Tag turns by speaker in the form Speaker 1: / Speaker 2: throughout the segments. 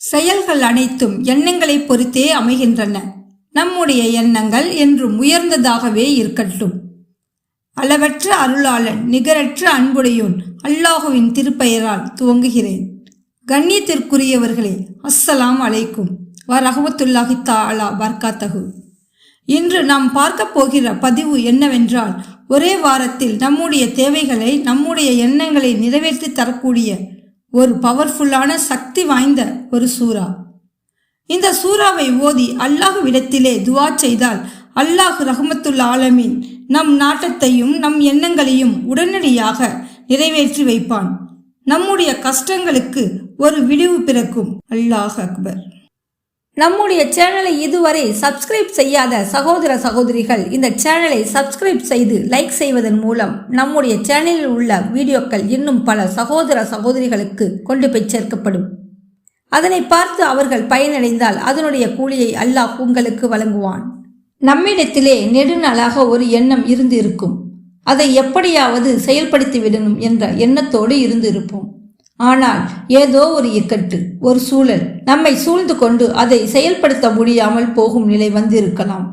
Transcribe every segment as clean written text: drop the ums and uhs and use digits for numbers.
Speaker 1: செயல்கள் அனைத்தும் எண்ணங்களை பொறுத்தே அமைகின்றன. நம்முடைய எண்ணங்கள் என்றும் உயர்ந்ததாகவே இருக்கட்டும். அளவற்ற அருளாளன், நிகரற்ற அன்புடையோன் அல்லாஹுவின் திருப்பெயரால் துவங்குகிறேன். கண்ணியத்திற்குரியவர்களே, அஸ்ஸலாம் அலைக்கும் வரஹ்மத்துல்லாஹி தஆலா பர்காத்தஹு. இன்று நாம் பார்க்க போகிற பதிவு என்னவென்றால், ஒரே வாரத்தில் நம்முடைய தேவைகளை, நம்முடைய எண்ணங்களை நிறைவேற்றி தரக்கூடிய ஒரு பவர்ஃபுல்லான சக்தி வாய்ந்த ஒரு சூரா. இந்த சூறாவை ஓதி அல்லாஹ்விடத்திலே துவா செய்தால் அல்லாஹ் ரஹ்மத்துல் ஆலமீன் நம் நாட்டத்தையும் நம் எண்ணங்களையும் உடனடியாக நிறைவேற்றி வைப்பான். நம்முடைய கஷ்டங்களுக்கு ஒரு விடிவு பிறக்கும். அல்லாஹ் அக்பர். நம்முடைய சேனலை இதுவரை சப்ஸ்கிரைப் செய்யாத சகோதர சகோதரிகள் இந்த சேனலை சப்ஸ்கிரைப் செய்து லைக் செய்வதன் மூலம் நம்முடைய சேனலில் உள்ள வீடியோக்கள் இன்னும் பல சகோதர சகோதரிகளுக்கு கொண்டு போய் சேர்க்கப்படும். அதனை பார்த்து அவர்கள் பயனடைந்தால் அதனுடைய கூலியை அல்லாஹ் உங்களுக்கு வழங்குவான். நம்மிடத்திலே நெடுநாளாக ஒரு எண்ணம் இருந்து இருக்கும். அதை எப்படியாவது செயல்படுத்திவிடணும் என்ற எண்ணத்தோடு இருந்து இருப்போம். ஆனால் ஏதோ ஒரு இக்கட்டு, ஒரு சூழல் நம்மை சூழ்ந்து கொண்டு அதை செயல்படுத்த முடியாமல் போகும் நிலை வந்திருக்கலாம்.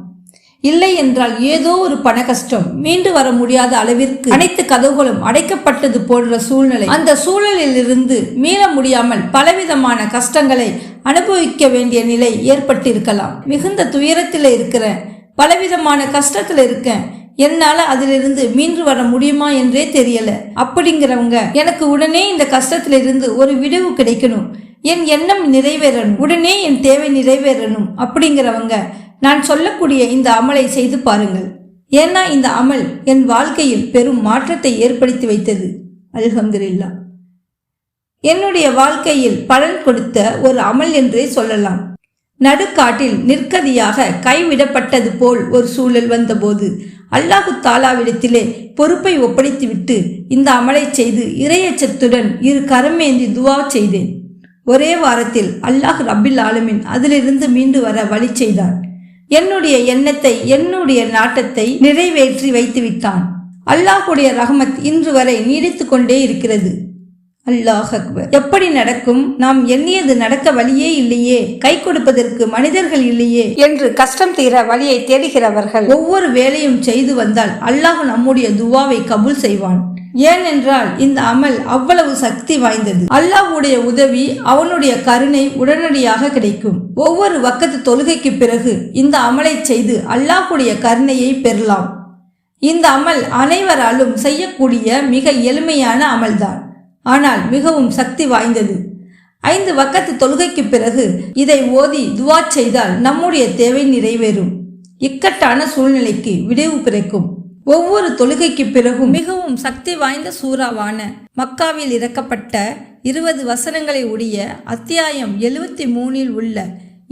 Speaker 1: இல்லை என்றால் ஏதோ ஒரு பண கஷ்டம், மீண்டு வர முடியாத அளவிற்கு அனைத்து கதவுகளும் அடைக்கப்பட்டது போன்ற சூழ்நிலை. அந்த சூழலில் இருந்து மீள முடியாமல் பலவிதமான கஷ்டங்களை அனுபவிக்க வேண்டிய நிலை ஏற்பட்டிருக்கலாம். மிகுந்த துயரத்தில் இருக்கிறேன், பலவிதமான கஷ்டத்தில் இருக்கேன், என்னால அதிலிருந்து மீண்டு வர முடியுமா என்றே தெரியல அப்படிங்கிறவங்க, எனக்கு உடனே இந்த கஷ்டத்திலிருந்து ஒரு விடுவு கிடைக்கணும், என் எண்ணம் நிறைவேறணும், உடனே என் தேவை நிறைவேறணும் அப்படிங்கிறவங்க நான் சொல்லக்கூடிய இந்த அமலை செய்து பாருங்கள். ஏன்னா இந்த அமல் என் வாழ்க்கையில் பெரும் மாற்றத்தை ஏற்படுத்தி வைத்தது. அல்ஹம்துலில்லாஹ். என்னுடைய வாழ்க்கையில் பலன் கொடுத்த ஒரு அமல் என்றே சொல்லலாம். நடுக்காட்டில் நிற்கதியாக கைவிடப்பட்டது போல் ஒரு சூழல் வந்தபோது அல்லாஹு தாலாவிடத்திலே பொறுப்பை ஒப்படைத்துவிட்டு இந்த அமலை செய்து இறையச்சத்துடன் இரு கரமேந்தி துவா செய்தேன். ஒரே வாரத்தில் அல்லாஹ் ரப்பில் ஆலமீன் அதிலிருந்து மீண்டு வர வழி செய்தான். என்னுடைய எண்ணத்தை, என்னுடைய நாட்டத்தை நிறைவேற்றி வைத்து விட்டான். அல்லாஹுடைய ரஹ்மத் இன்று வரை நீடித்து கொண்டே இருக்கிறது. அல்லாஹ் அக்பர். எப்படி நடக்கும்? நாம் எண்ணியது நடக்க வழியே இல்லையே, கை கொடுப்பதற்கு மனிதர்கள் இல்லையே என்று கஷ்டம் தீர வழியை தேடுகிறவர்கள் ஒவ்வொரு வேலையும் செய்து வந்தால் அல்லாஹ் நம்முடைய துவாவை கபூல் செய்வான். ஏனென்றால் இந்த அமல் அவ்வளவு சக்தி வாய்ந்தது. அல்லாஹ்வுடைய உதவி, அவனுடைய கருணை உடனடியாக கிடைக்கும். ஒவ்வொரு வக்கத்து தொழுகைக்கு பிறகு இந்த அமலை செய்து அல்லாஹ்வுடைய கருணையை பெறலாம். இந்த அமல் அனைவராலும் செய்யக்கூடிய மிக எளிமையான அமல்தான், ஆனால் மிகவும் சக்தி வாய்ந்தது. 5 வக்கத்து தொழுகைக்கு பிறகு இதை ஓதி துவா செய்தால் நம்முடைய தேவை நிறைவேறும். இக்கட்டான சூழ்நிலைக்கு விடிவு பிறக்கும். ஒவ்வொரு தொழுகைக்கு பிறகும் மிகவும் சக்தி வாய்ந்த சூறாவான மக்காவில் இறக்கப்பட்ட 20 வசனங்களை உடைய அத்தியாயம் 73 உள்ள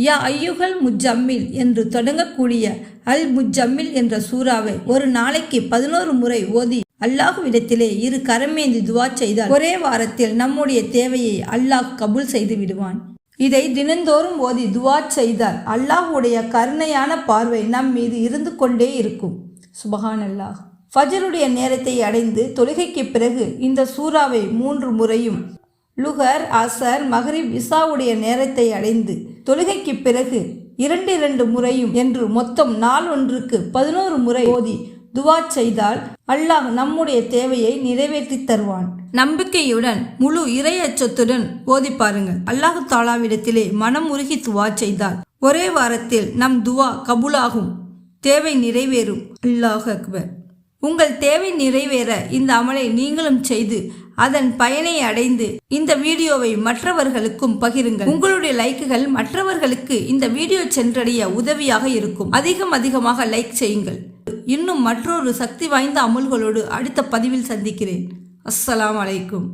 Speaker 1: யா ஐயுகல் முஜம்மில் என்று தொடங்கக்கூடிய அல் முஜம்மில் என்ற சூறாவை ஒரு நாளைக்கு 11 முறை ஓதி அல்லாஹ்விடத்திலே இரு கரமேந்தி துவா செய்தால் ஒரே வாரத்தில் நம்முடைய தேவையை அல்லாஹ் கபூல் செய்து விடுவான். இதை தினந்தோறும் ஓதி துவா செய்தால் அல்லாஹ்வுடைய கருணையான பார்வை நம் மீது இருந்து கொண்டே இருக்கும். சுபஹானல்லாஹ். ஃபஜ்ருடைய நேரத்தை அடைந்து தொழுகைக்கு பிறகு இந்த சூறாவை 3 முறையும், லுகர், அசர், மகரிப், இசாவுடைய நேரத்தை அடைந்து தொழுகைக்கு பிறகு 2 முறையும் என்று மொத்தம் நாள் ஒன்றுக்கு 11 முறை ஓதி துவா செய்தால் அல்லாஹ் நம்முடைய தேவையை நிறைவேற்றி தருவான். நம்பிக்கையுடன் முழு இறையச்சத்துடன் ஓதி பாருங்கள். அல்லாஹு தாலாவிடத்திலே மனம் உருகி துவா செய்தால் ஒரே வாரத்தில் நம் துவா கபூலாகும், தேவை நிறைவேறும். அல்லாஹ் அக்பர். உங்கள் தேவை நிறைவேற இந்த அமலை நீங்களும் செய்து அதன் பயனை அடைந்து இந்த வீடியோவை மற்றவர்களுக்கும் பகிருங்கள். உங்களுடைய லைக்குகள் மற்றவர்களுக்கு இந்த வீடியோ சென்றடைய உதவியாக இருக்கும். அதிகமாக லைக் செய்யுங்கள். இன்னும் மற்றொரு சக்தி வாய்ந்த அமல்களோடு அடுத்த பதிவில் சந்திக்கிறேன். அஸ்ஸலாமு அலைக்கும்.